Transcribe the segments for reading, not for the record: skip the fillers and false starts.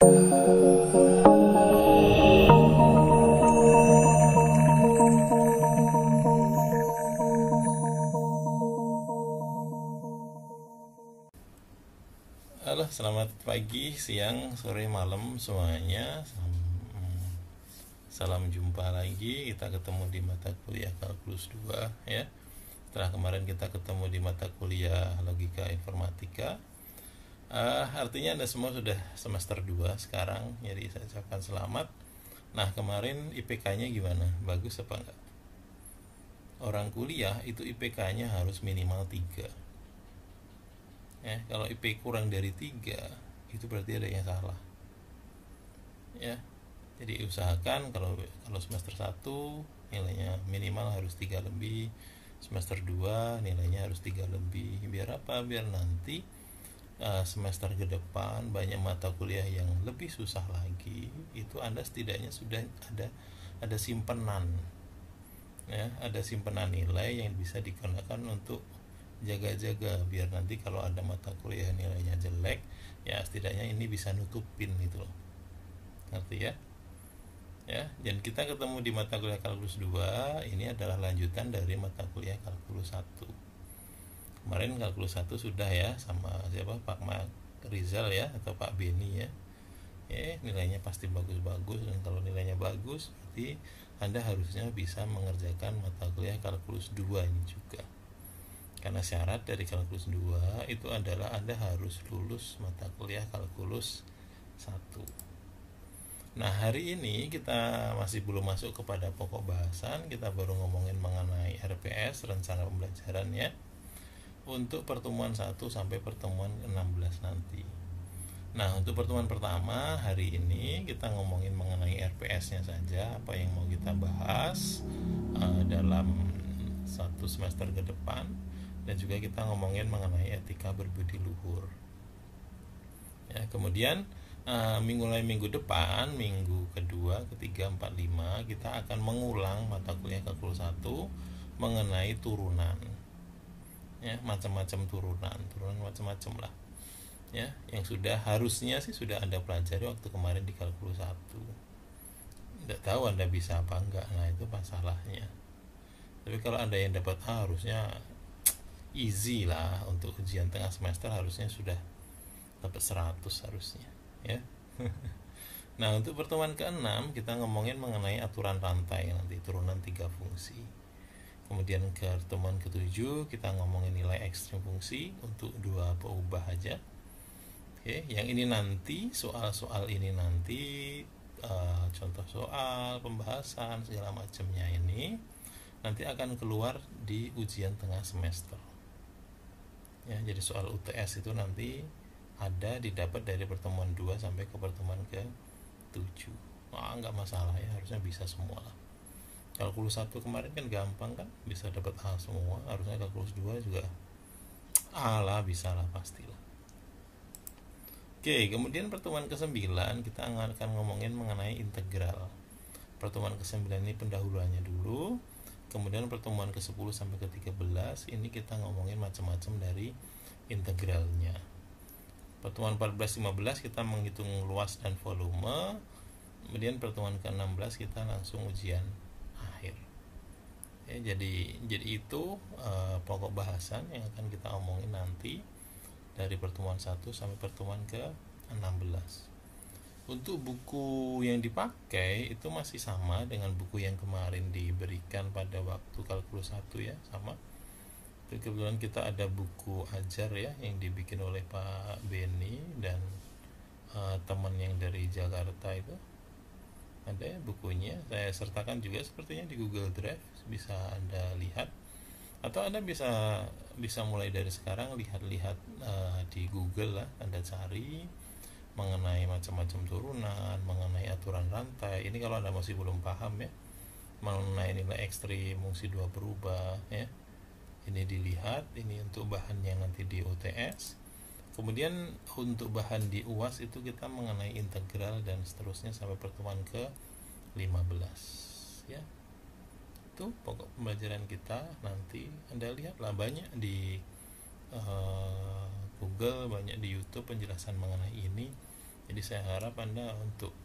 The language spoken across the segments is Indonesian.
Halo, selamat pagi, siang, sore, malam semuanya. Salam jumpa lagi. Kita ketemu di mata kuliah Kalkulus 2 ya. Setelah kemarin kita ketemu di mata kuliah Logika Informatika. Artinya Anda semua sudah semester 2 sekarang. Jadi saya ucapkan selamat. Nah, kemarin IPK-nya gimana? Bagus apa enggak? Orang kuliah itu IPK-nya harus minimal 3. Kalau IP kurang dari 3 itu berarti ada yang salah ya. Jadi usahakan kalau semester 1 nilainya minimal harus 3 lebih, semester 2 nilainya harus 3 lebih. Biar apa? Biar nanti semester ke depan banyak mata kuliah yang lebih susah lagi, itu Anda setidaknya sudah ada simpenan ya, ada simpenan nilai yang bisa digunakan untuk jaga-jaga, biar nanti kalau ada mata kuliah nilainya jelek ya setidaknya ini bisa nutupin gitu loh, ngerti ya? Dan kita ketemu di mata kuliah Kalkulus 2 ini adalah lanjutan dari mata kuliah Kalkulus 1. Kemarin Kalkulus 1 sudah ya, sama siapa, Pak Mak Rizal ya, atau Pak Beni ya. Nilainya pasti bagus-bagus, dan kalau nilainya bagus berarti Anda harusnya bisa mengerjakan mata kuliah Kalkulus 2 ini juga. Karena syarat dari Kalkulus 2 itu adalah Anda harus lulus mata kuliah Kalkulus 1. Nah, hari ini kita masih belum masuk kepada pokok bahasan. Kita baru ngomongin mengenai RPS, rencana pembelajaran ya, untuk pertemuan 1 sampai pertemuan 16 nanti. Nah, untuk pertemuan pertama hari ini kita ngomongin mengenai RPS-nya saja, apa yang mau kita bahas dalam satu semester ke depan. Dan juga kita ngomongin mengenai etika berbudi luhur ya. Kemudian minggu depan, minggu kedua, ketiga, 4, 5 kita akan mengulang mata kuliah Kalkulus 1 mengenai turunan ya, macam-macam turunan macam-macam lah ya, yang harusnya sih sudah Anda pelajari waktu kemarin di Kalkulus 1. Tidak tahu Anda bisa apa enggak, nah itu masalahnya. Tapi kalau Anda yang dapat harusnya easy lah, untuk ujian tengah semester harusnya sudah dapat 100 harusnya ya. Nah, untuk pertemuan ke-6 kita ngomongin mengenai aturan rantai nanti, turunan 3 fungsi. Kemudian ke pertemuan ke-7 kita ngomongin nilai ekstrim fungsi untuk 2 peubah aja. Yang ini nanti soal-soal ini nanti contoh soal, pembahasan segala macamnya ini nanti akan keluar di ujian tengah semester. Ya, jadi soal UTS itu nanti didapat dari pertemuan 2 sampai ke pertemuan ke-7. Enggak masalah ya, harusnya bisa semua lah. Kalkulus 1 kemarin kan gampang kan, bisa dapat A semua, harusnya Kalkulus 2 juga A lah, bisa lah, pastilah. Kemudian pertemuan ke-9 kita akan ngomongin mengenai integral. Pertemuan ke-9 ini pendahuluannya dulu. Kemudian pertemuan ke-10 sampai ke-13 ini kita ngomongin macam-macam dari integralnya. Pertemuan 14-15 kita menghitung luas dan volume. Kemudian pertemuan ke-16 kita langsung ujian akhir. Jadi itu pokok bahasan yang akan kita omongin nanti dari pertemuan 1 sampai pertemuan ke-16. Untuk buku yang dipakai itu masih sama dengan buku yang kemarin diberikan pada waktu Kalkulus 1 ya, sama. Kebetulan kita ada buku ajar ya yang dibikin oleh Pak Beni dan teman yang dari Jakarta itu. Ada ya bukunya, saya sertakan juga sepertinya di Google Drive, bisa Anda lihat. Atau Anda bisa mulai dari sekarang lihat-lihat di Google lah, Anda cari mengenai macam-macam turunan, mengenai aturan rantai. Ini kalau Anda masih belum paham ya, mengenai nilai ekstrim, fungsi 2 berubah ya. Ini dilihat, ini untuk bahan yang nanti di UTS. Kemudian untuk bahan di UAS itu kita mengenai integral dan seterusnya sampai pertemuan ke-15 ya. Itu pokok pembelajaran kita. Nanti Anda lihatlah, banyak di Google, banyak di YouTube penjelasan mengenai ini. Jadi saya harap Anda untuk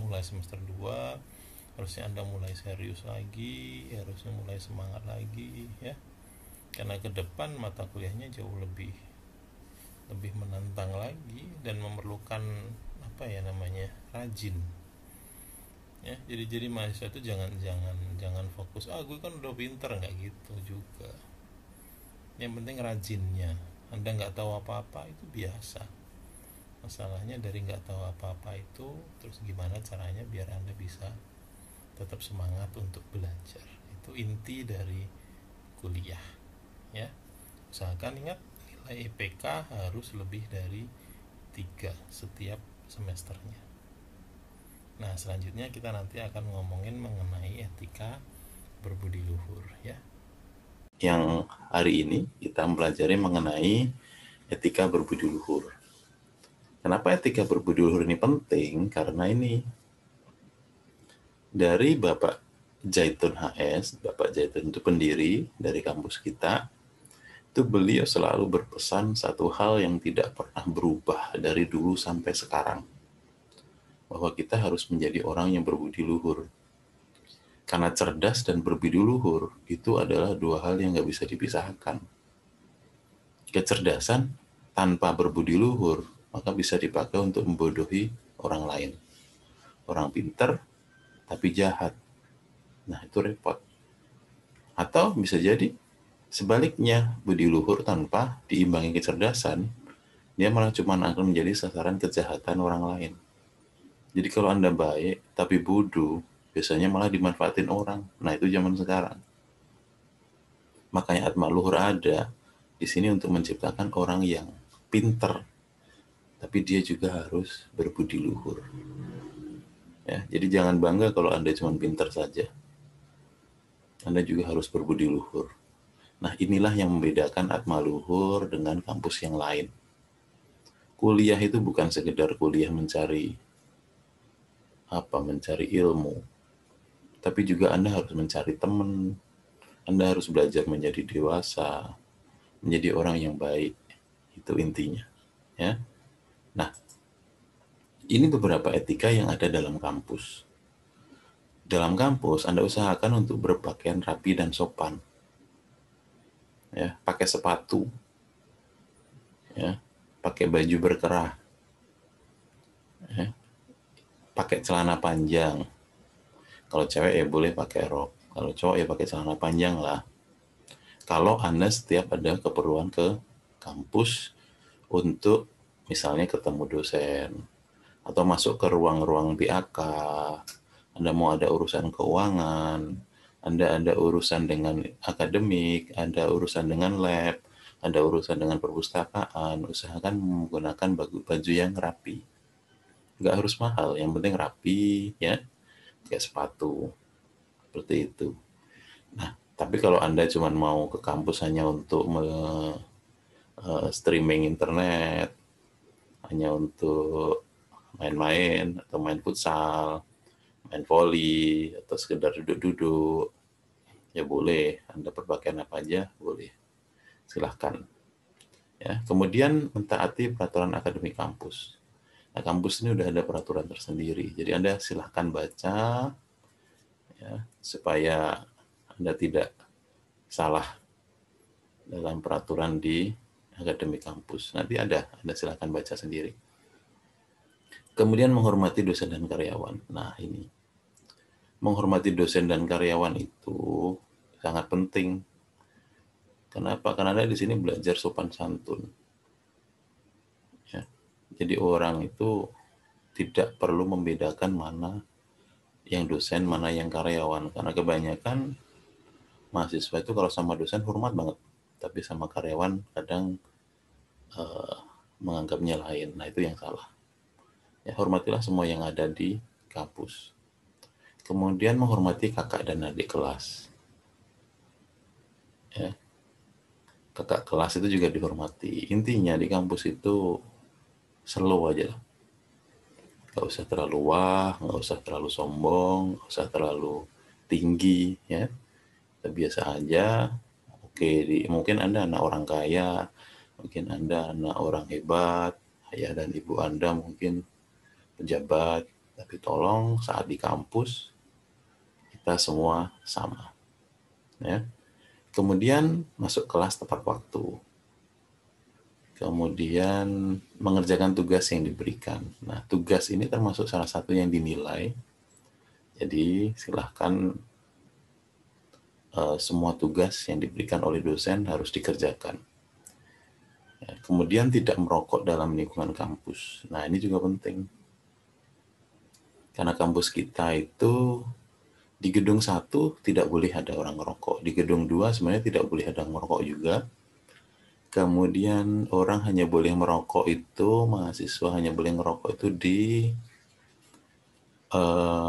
mulai semester 2 harusnya Anda mulai serius lagi, harusnya mulai semangat lagi ya. Karena ke depan mata kuliahnya jauh lebih menantang lagi dan memerlukan apa ya namanya, rajin ya. Jadi mahasiswa itu jangan fokus gue kan udah pinter, nggak gitu juga. Yang penting rajinnya. Anda nggak tahu apa-apa itu biasa. Masalahnya dari nggak tahu apa-apa itu terus gimana caranya biar Anda bisa tetap semangat untuk belajar. Itu inti dari kuliah ya. Usahakan ingat nilai IPK harus lebih dari 3 setiap semesternya. Nah selanjutnya kita nanti akan ngomongin mengenai etika berbudi luhur ya. Yang hari ini kita mempelajari mengenai etika berbudi luhur. Kenapa etika berbudi luhur ini penting? Karena ini dari Bapak Zaitun HS, Bapak Zaitun itu pendiri dari kampus kita, itu beliau selalu berpesan satu hal yang tidak pernah berubah dari dulu sampai sekarang, bahwa kita harus menjadi orang yang berbudi luhur. Karena cerdas dan berbudi luhur itu adalah dua hal yang nggak bisa dipisahkan. Kecerdasan tanpa berbudi luhur maka bisa dipakai untuk membodohi orang lain. Orang pintar tapi jahat. Nah, itu repot. Atau bisa jadi sebaliknya, budi luhur tanpa diimbangi kecerdasan, dia malah cuma akan menjadi sasaran kejahatan orang lain. Jadi kalau Anda baik tapi bodoh, biasanya malah dimanfaatin orang. Nah, itu zaman sekarang. Makanya atma luhur ada di sini untuk menciptakan orang yang pinter, tapi dia juga harus berbudi luhur. Ya, jadi jangan bangga kalau Anda cuma pinter saja. Anda juga harus berbudi luhur. Nah, inilah yang membedakan atma luhur dengan kampus yang lain. Kuliah itu bukan sekedar kuliah mencari ilmu, tapi juga Anda harus mencari teman. Anda harus belajar menjadi dewasa, menjadi orang yang baik. Itu intinya, ya. Nah, ini beberapa etika yang ada dalam kampus. Dalam kampus, Anda usahakan untuk berpakaian rapi dan sopan. Ya, pakai sepatu. Ya, pakai baju berkerah. Ya, pakai celana panjang. Kalau cewek ya boleh pakai rok. Kalau cowok ya pakai celana panjang lah. Kalau Anda setiap ada keperluan ke kampus untuk misalnya ketemu dosen atau masuk ke ruang-ruang BAK, Anda mau ada urusan keuangan, Anda ada urusan dengan akademik, ada urusan dengan lab, ada urusan dengan perpustakaan, usahakan menggunakan baju yang rapi. Nggak harus mahal, yang penting rapi ya, kayak sepatu, seperti itu. Nah, tapi kalau Anda cuma mau ke kampus hanya untuk streaming internet, hanya untuk main-main atau main futsal, main volley, atau sekedar duduk-duduk, ya boleh. Anda berpakaian apa aja, boleh. Silahkan. Ya. Kemudian mentaati peraturan akademik kampus. Nah, kampus ini udah ada peraturan tersendiri. Jadi Anda silahkan baca, ya, supaya Anda tidak salah dalam peraturan di akademik kampus. Nanti Anda silahkan baca sendiri. Kemudian menghormati dosen dan karyawan. Nah, ini. Menghormati dosen dan karyawan itu sangat penting. Kenapa? Karena Anda di sini belajar sopan santun. Ya. Jadi orang itu tidak perlu membedakan mana yang dosen, mana yang karyawan. Karena kebanyakan mahasiswa itu kalau sama dosen hormat banget, tapi sama karyawan kadang menganggapnya lain. Nah, itu yang salah. Ya, hormatilah semua yang ada di kampus. Kemudian menghormati kakak dan adik kelas. Ya. Kakak kelas itu juga dihormati. Intinya di kampus itu slow aja lah. Gak usah terlalu wah, gak usah terlalu sombong, gak usah terlalu tinggi, ya. Kita biasa aja. Oke, mungkin Anda anak orang kaya, mungkin Anda anak orang hebat, ayah dan ibu Anda mungkin pejabat, tapi tolong saat di kampus kita semua sama, ya. Kemudian masuk kelas tepat waktu. Kemudian mengerjakan tugas yang diberikan. Nah, tugas ini termasuk salah satu yang dinilai. Jadi silahkan semua tugas yang diberikan oleh dosen harus dikerjakan. Ya, kemudian tidak merokok dalam lingkungan kampus. Nah, ini juga penting. Karena kampus kita itu di gedung 1 tidak boleh ada orang merokok. Di gedung 2 sebenarnya tidak boleh ada merokok juga. Kemudian orang hanya boleh merokok itu, mahasiswa hanya boleh merokok itu di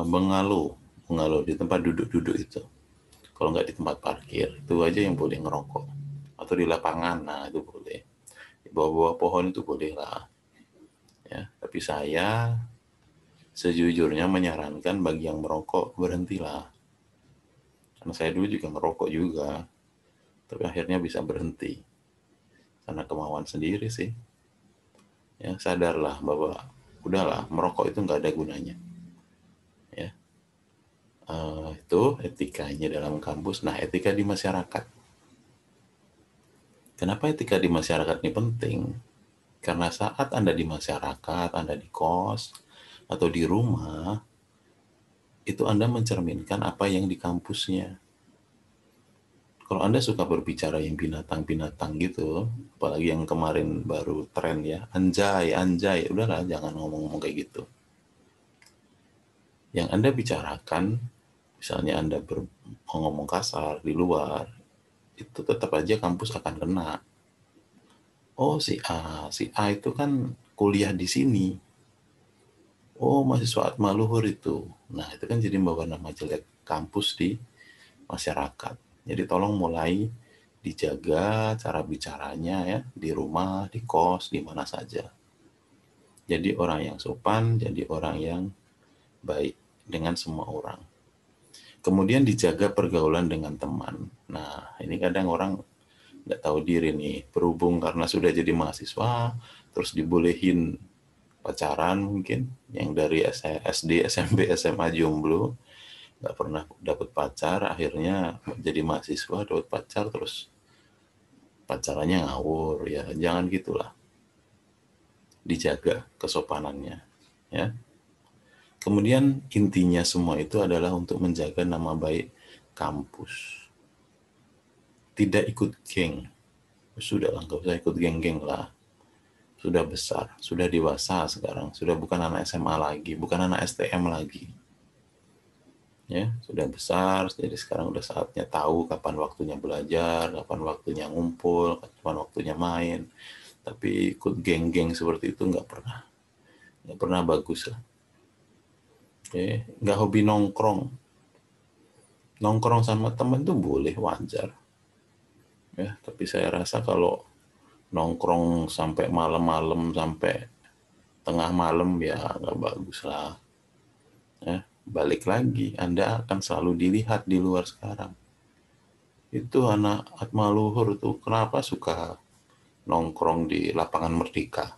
bengalo di tempat duduk-duduk itu. Kalau nggak di tempat parkir, itu aja yang boleh ngerokok. Atau di lapangan, nah itu boleh. Di bawah-bawah pohon itu boleh lah. Ya, tapi saya sejujurnya menyarankan bagi yang merokok, berhentilah. Karena saya dulu juga merokok juga, tapi akhirnya bisa berhenti. Karena kemauan sendiri sih. Ya, sadarlah bahwa udahlah, merokok itu nggak ada gunanya. Ya, itu etikanya dalam kampus. Nah, etika di masyarakat. Kenapa etika di masyarakat ini penting? Karena saat Anda di masyarakat, Anda di kos, atau di rumah, itu Anda mencerminkan apa yang di kampusnya. Kalau Anda suka berbicara yang binatang-binatang gitu, apalagi yang kemarin baru tren ya, anjay, anjay, udahlah jangan ngomong-ngomong kayak gitu. Yang Anda bicarakan, misalnya Anda ngomong kasar di luar, itu tetap aja kampus akan kena. Oh si A itu kan kuliah di sini. Oh mahasiswa Atma Luhur itu. Nah itu kan jadi membawa nama jelek kampus di masyarakat. Jadi tolong mulai dijaga cara bicaranya ya, di rumah, di kos, di mana saja. Jadi orang yang sopan, jadi orang yang baik dengan semua orang. Kemudian dijaga pergaulan dengan teman. Nah ini kadang orang nggak tahu diri nih, berhubung karena sudah jadi mahasiswa, terus dibolehin pacaran mungkin, yang dari SD, SMP, SMA jomblo, nggak pernah dapat pacar, akhirnya jadi mahasiswa dapat pacar, terus pacarannya ngawur, ya jangan gitulah, dijaga kesopanannya, ya. Kemudian intinya semua itu adalah untuk menjaga nama baik kampus. Tidak ikut geng, sudah lah, nggak usah ikut geng-geng lah. Sudah besar, sudah dewasa sekarang, sudah bukan anak SMA lagi, bukan anak STM lagi. Ya, sudah besar, jadi sekarang udah saatnya tahu kapan waktunya belajar, kapan waktunya ngumpul, kapan waktunya main. Tapi ikut geng-geng seperti itu nggak pernah bagus lah. Oke, nggak hobi nongkrong sama temen tuh boleh, wajar. Ya, tapi saya rasa kalau nongkrong sampai malam-malam, sampai tengah malam, ya nggak bagus lah. Ya, balik lagi, Anda akan selalu dilihat di luar sekarang. Itu anak Atma Luhur tuh kenapa suka nongkrong di lapangan Merdeka?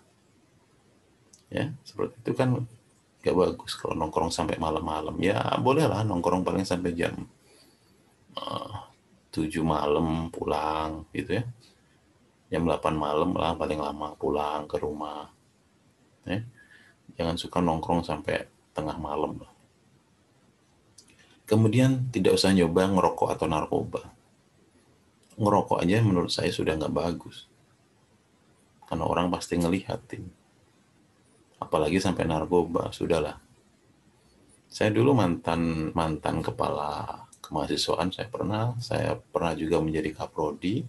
Ya, seperti itu kan gak bagus kalau nongkrong sampai malam-malam. Ya, bolehlah nongkrong paling sampai jam 7 malam pulang gitu ya. Jam 8 malam lah paling lama pulang ke rumah. Ya. Jangan suka nongkrong sampai tengah malam lah. Kemudian tidak usah nyoba ngerokok atau narkoba. Ngerokok aja menurut saya sudah nggak bagus. Karena orang pasti ngelihatin. Apalagi sampai narkoba, sudahlah. Saya dulu mantan mantan kepala kemahasiswaan, saya pernah juga menjadi kaprodi,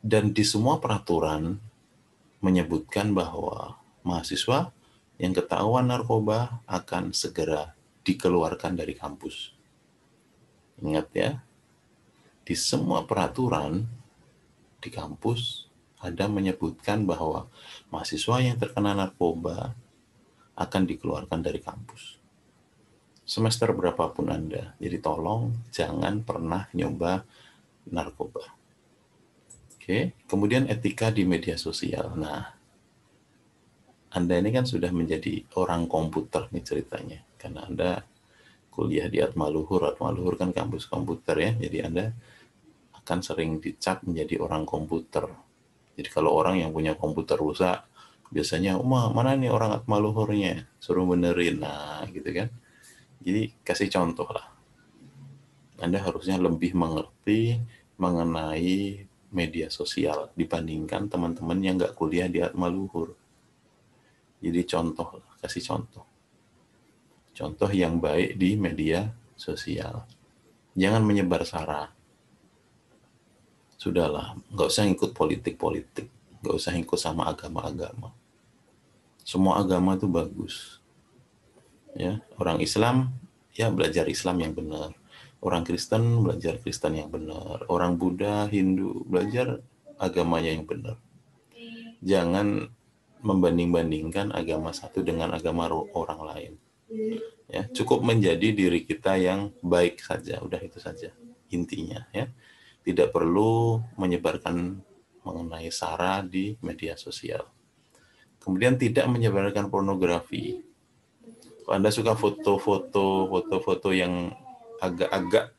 dan di semua peraturan menyebutkan bahwa mahasiswa yang ketahuan narkoba akan segera dikeluarkan dari kampus. Ingat ya, di semua peraturan di kampus ada menyebutkan bahwa mahasiswa yang terkena narkoba akan dikeluarkan dari kampus. Semester berapapun Anda. Jadi tolong jangan pernah nyoba narkoba. Oke, kemudian etika di media sosial. Nah, Anda ini kan sudah menjadi orang komputer nih ceritanya, karena Anda kuliah di Atmaluhur. Atmaluhur kan kampus komputer ya, jadi Anda akan sering dicap menjadi orang komputer. Jadi kalau orang yang punya komputer rusak, biasanya, mana nih orang Atmaluhurnya, suruh benerin, nah gitu kan. Jadi kasih contoh lah. Anda harusnya lebih mengerti mengenai media sosial dibandingkan teman-teman yang nggak kuliah di Atmaluhur. Jadi contoh, kasih contoh. Contoh yang baik di media sosial. Jangan menyebar sara. Sudahlah, nggak usah ikut politik-politik. Nggak usah ikut sama agama-agama. Semua agama itu bagus. Ya, orang Islam, ya belajar Islam yang benar. Orang Kristen, belajar Kristen yang benar. Orang Buddha, Hindu, belajar agamanya yang benar. Jangan membanding-bandingkan agama satu dengan agama orang lain. Ya, cukup menjadi diri kita yang baik saja, udah itu saja intinya ya. Tidak perlu menyebarkan mengenai sara di media sosial. Kemudian tidak menyebarkan pornografi. Kalau Anda suka foto-foto yang agak-agak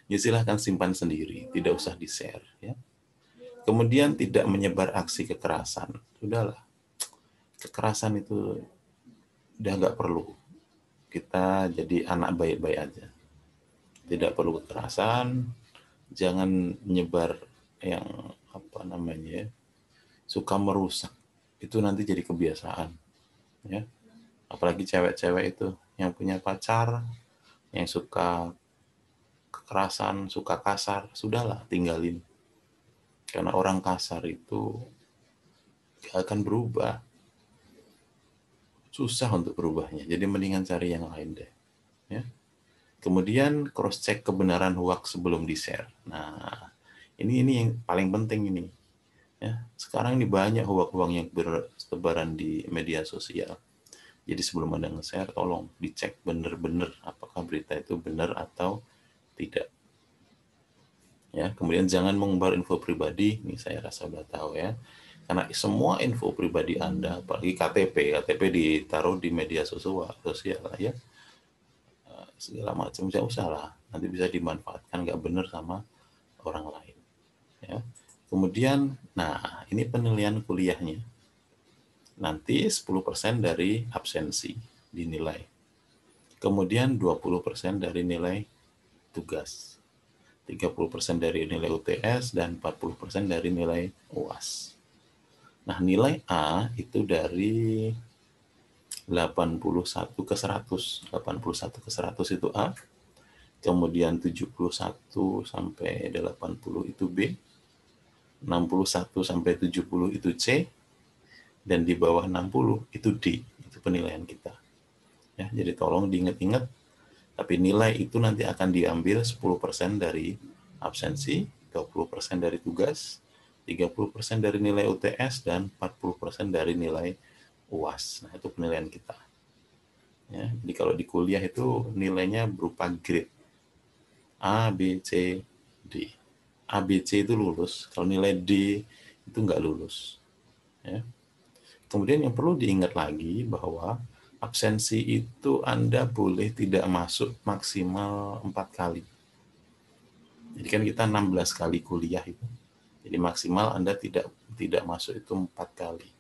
ya silahkan simpan sendiri, tidak usah di-share ya. Kemudian tidak menyebar aksi kekerasan. Sudahlah. Kekerasan itu udah nggak perlu. Kita jadi anak baik-baik aja. Tidak perlu kekerasan, jangan menyebar yang suka merusak. Itu nanti jadi kebiasaan ya. Apalagi cewek-cewek itu yang punya pacar yang suka kekerasan, suka kasar, sudahlah tinggalin. Karena orang kasar itu gak akan berubah. Susah untuk berubahnya. Jadi mendingan cari yang lain deh. Ya. Kemudian cross check kebenaran hoax sebelum di-share. Nah, ini yang paling penting ini. Ya, sekarang ini banyak hoax-hoax yang bertebaran di media sosial. Jadi sebelum Anda nge-share, tolong dicek benar-benar apakah berita itu benar atau tidak. Ya, kemudian jangan mengumbar info pribadi. Ini saya rasa sudah tahu ya. Karena semua info pribadi Anda, apalagi KTP ditaruh di media sosial ya. Segala macam, tidak usah lah. Nanti bisa dimanfaatkan nggak benar sama orang lain. Ya. Kemudian, nah ini penilaian kuliahnya. Nanti 10% dari absensi dinilai. Kemudian 20% dari nilai tugas. 30% dari nilai UTS dan 40% dari nilai UAS. Nah, nilai A itu dari 81 ke 100. 81 ke 100 itu A. Kemudian 71 sampai 80 itu B. 61 sampai 70 itu C. Dan di bawah 60 itu D. Itu penilaian kita. Ya, jadi tolong diingat-ingat. Tapi nilai itu nanti akan diambil 10% dari absensi, 20% dari tugas, 30% dari nilai UTS, dan 40% dari nilai UAS. Nah, itu penilaian kita. Ya, jadi kalau di kuliah itu nilainya berupa grade. A, B, C, D. A, B, C itu lulus. Kalau nilai D itu nggak lulus. Ya. Kemudian yang perlu diingat lagi bahwa absensi itu Anda boleh tidak masuk maksimal 4 kali. Jadi kan kita 16 kali kuliah itu. Jadi maksimal Anda tidak masuk itu 4 kali.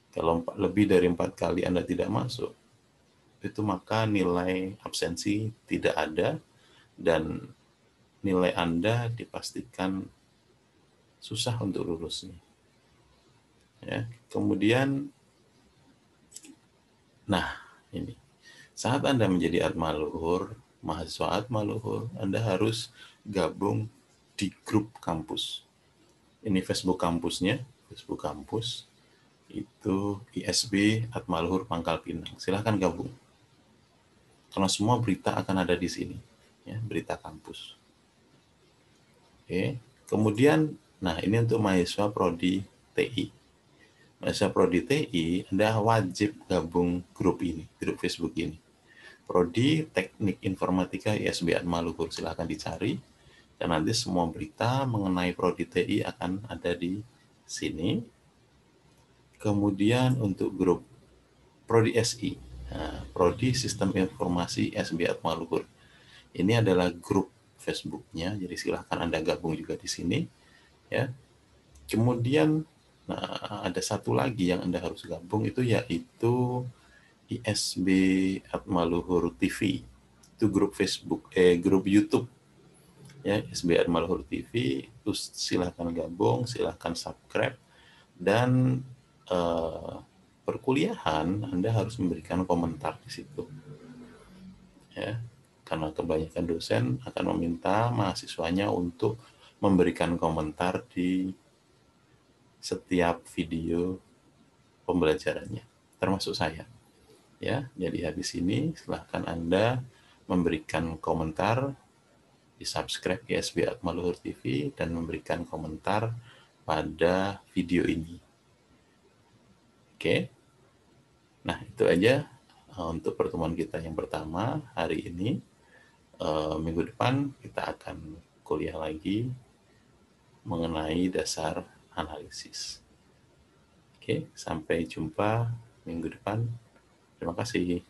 Kalau lebih dari 4 kali Anda tidak masuk, itu maka nilai absensi tidak ada dan nilai Anda dipastikan susah untuk lulusnya. Ya, kemudian nah, ini. Saat Anda menjadi Atmaluhur, mahasiswa Atmaluhur, Anda harus gabung di grup kampus. Ini Facebook kampusnya, Facebook kampus, itu ISB Atmaluhur Pangkal Pinang. Silahkan gabung. Karena semua berita akan ada di sini. Ya, berita kampus. Oke. Kemudian, nah ini untuk mahasiswa Prodi TI. Mahasiswa Prodi TI, Anda wajib gabung grup ini, grup Facebook ini. Prodi Teknik Informatika ISB Atmaluhur, silahkan dicari. Dan nanti semua berita mengenai Prodi TI akan ada di sini. Kemudian untuk grup Prodi SI, nah, Prodi Sistem Informasi SB Atmaluhur. Ini adalah grup Facebooknya, jadi silahkan Anda gabung juga di sini, ya. Kemudian, nah, ada satu lagi yang Anda harus gabung itu yaitu ISB Atmaluhur TV. Itu grup Facebook, grup YouTube, ya, ISB Atmaluhur TV. Terus silahkan gabung, silahkan subscribe, dan perkuliahan Anda harus memberikan komentar di situ, ya, karena kebanyakan dosen akan meminta mahasiswanya untuk memberikan komentar di setiap video pembelajarannya, termasuk saya, ya. Jadi habis ini silahkan Anda memberikan komentar, di subscribe ISB Atmaluhur TV dan memberikan komentar pada video ini. Oke, nah itu aja untuk pertemuan kita yang pertama hari ini. Minggu depan kita akan kuliah lagi mengenai dasar analisis. Oke, sampai jumpa minggu depan. Terima kasih.